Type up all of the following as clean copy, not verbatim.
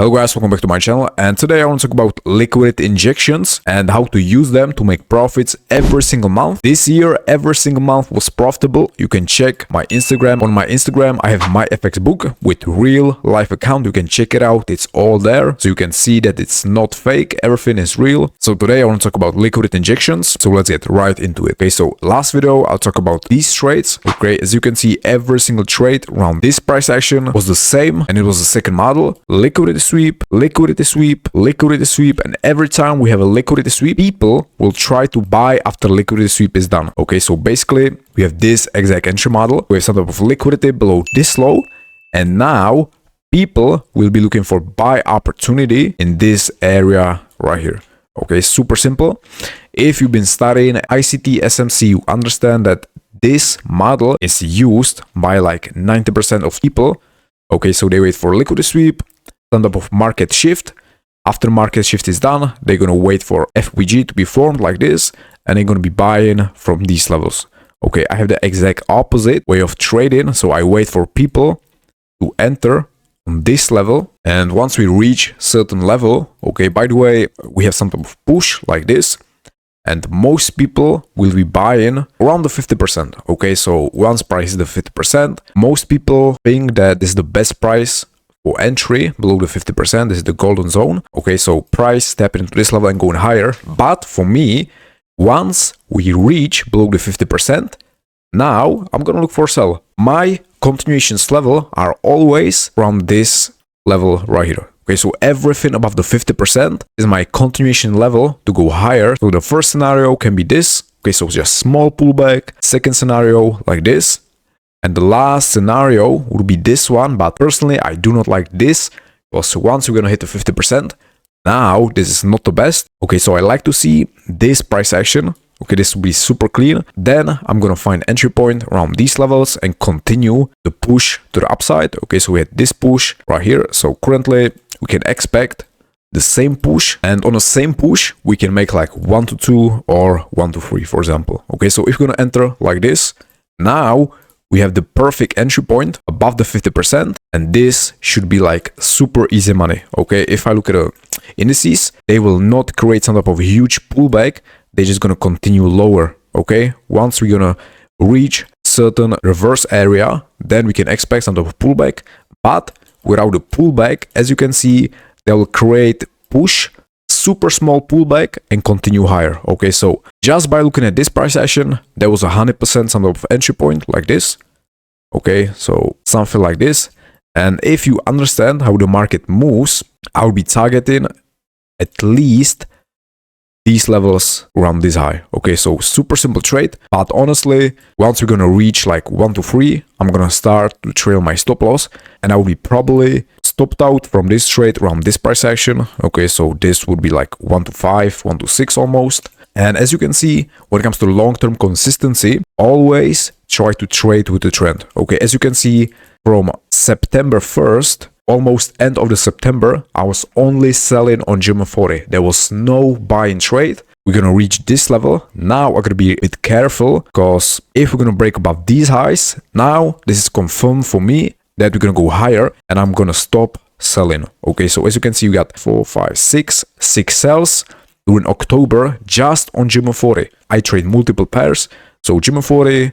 Hello guys, welcome back to my channel, and today I want to talk about liquidity injections and how to use them to make profits every single month. This year, every single month was profitable. You can check my Instagram. On my Instagram, I have my FX book with real life account. You can check it out. It's all there. So you can see that it's not fake. Everything is real. So today I want to talk about liquidity injections. So let's get right into it. Okay, so last video, I'll talk about these trades. Okay, as you can see, every single trade around this price action was the same, and it was the second model. Liquidity sweep, liquidity sweep, liquidity sweep, and every time we have a liquidity sweep, people will try to buy after liquidity sweep is done. Okay, so basically we have this exact entry model. We have some type of liquidity below this low, and now people will be looking for buy opportunity in this area right here. Okay, super simple. If you've been studying ICT SMC, you understand that this model is used by like 90% of people. Okay, so they wait for liquidity sweep, some type of market shift. After market shift is done, they're going to wait for FVG to be formed like this, and they're going to be buying from these levels. Okay, I have the exact opposite way of trading. So I wait for people to enter on this level, and once we reach certain level, okay, by the way, we have some type of push like this, and most people will be buying around the 50%. Okay, so once price is the 50%, most people think that this is the best price for entry below the 50%. This is the golden zone. Okay, so price stepping into this level and going higher. But for me, once we reach below the 50%, now I'm gonna look for sell. My continuations level are always around this level right here. Okay, so everything above the 50% is my continuation level to go higher. So the first scenario can be this. Okay, so just small pullback. Second scenario like this. And the last scenario would be this one, but personally I do not like this, because once we're gonna hit the 50%, now this is not the best. Okay, so I like to see this price action. Okay, this will be super clean. Then I'm gonna find entry point around these levels and continue the push to the upside. Okay, so we had this push right here. So currently we can expect the same push, and on the same push we can make like 1 to 2 or 1 to 3, for example. Okay, so if we're gonna enter like this, now we have the perfect entry point above the 50%, and this should be like super easy money. Okay, if I look at the indices, they will not create some type of huge pullback. They're just gonna continue lower. Okay, once we're gonna reach certain reverse area, then we can expect some type of pullback. But without the pullback, as you can see, they will create push, super small pullback, and continue higher. Okay, so just by looking at this price action, there was 100% some type of entry point like this. Okay, so something like this. And if you understand how the market moves, I will be targeting at least these levels around this high. Okay, so super simple trade, but honestly, once we're gonna reach like 1 to 3, I'm gonna start to trail my stop loss, and I will be probably stopped out from this trade around this price action. Okay, so this would be like 1 to 5, 1 to 6 almost. And as you can see, when it comes to long-term consistency, always try to trade with the trend. Okay, as you can see, from September 1st, almost end of the September, I was only selling on German 40. There was no buying trade. We're gonna reach this level. Now I'm gonna be a bit careful, because if we're gonna break above these highs, now this is confirmed for me that we're gonna go higher, and I'm gonna stop selling. Okay, so as you can see, we got 4, 5, 6 sells during October just on German 40. I trade multiple pairs, so German 40,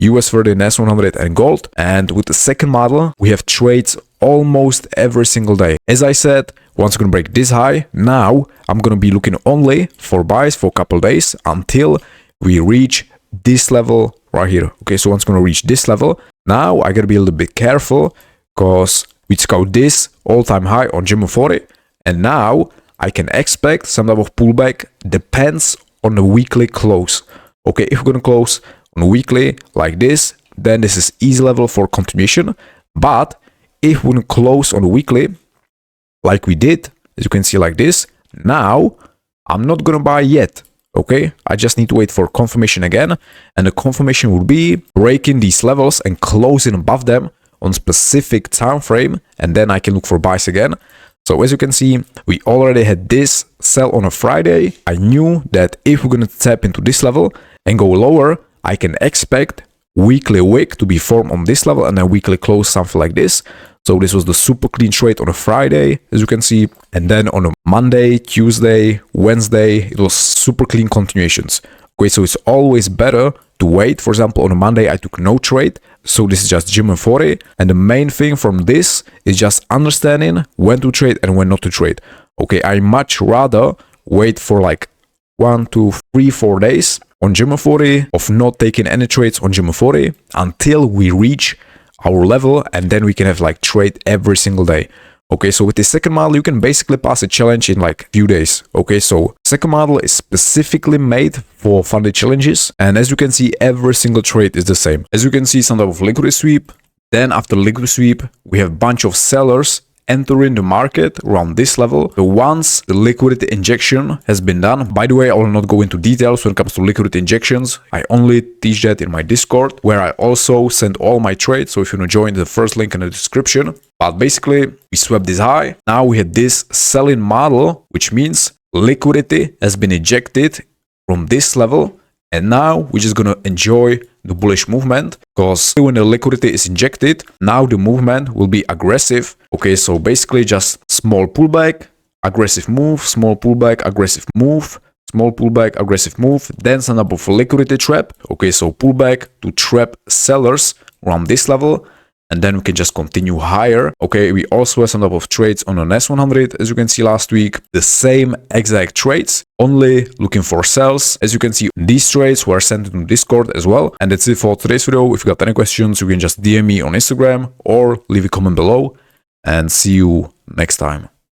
US 30, NAS 100, and gold. And with the second model, we have trades almost every single day. As I said, once we're gonna break this high, now I'm gonna be looking only for buys for a couple days until we reach this level right here. Okay, so once we're gonna reach this level, now I gotta be a little bit careful, because we scout this all-time high on German 40, and now I can expect some type of pullback. Depends on the weekly close. Okay, if we're gonna close on a weekly like this, then this is easy level for continuation. But if we're gonna close on a weekly like we did, as you can see like this, now I'm not gonna buy yet. Okay, I just need to wait for confirmation again, and the confirmation will be breaking these levels and closing above them on specific time frame, and then I can look for buys again. So as you can see, we already had this sell on a Friday. I knew that if we're gonna tap into this level and go lower, I can expect weekly wick to be formed on this level and then weekly close, something like this. So this was the super clean trade on a Friday, as you can see. And then on a Monday, Tuesday, Wednesday, it was super clean continuations. Okay, so it's always better to wait. For example, on a Monday, I took no trade. So this is just Jim and 40. And the main thing from this is just understanding when to trade and when not to trade. Okay, I much rather wait for like 1, 2, 3, 4 days on Jim and 40 of not taking any trades on Jim and 40 until we reach our level, and then we can have like trade every single day. Okay, so with the second model, you can basically pass a challenge in like few days. Okay, so second model is specifically made for funded challenges. And as you can see, every single trade is the same. As you can see, some type of liquidity sweep. Then after liquidity sweep, we have a bunch of sellers entering the market around this level. So once the liquidity injection has been done, by the way, I will not go into details when it comes to liquidity injections. I only teach that in my Discord, where I also send all my trades. So if you want to join, the first link in the description. But basically, we swept this high. Now we had this selling model, which means liquidity has been ejected from this level. And now we're just going to enjoy the bullish movement, because when the liquidity is injected, now the movement will be aggressive. Okay, so basically just small pullback, aggressive move, small pullback, aggressive move, small pullback, aggressive move, then some type of liquidity trap. Okay, so pullback to trap sellers around this level. And then we can just continue higher. Okay, we also have some type of trades on an S100, as you can see last week. The same exact trades, only looking for sells. As you can see, these trades were sent to Discord as well. And that's it for today's video. If you got any questions, you can just DM me on Instagram or leave a comment below. And see you next time.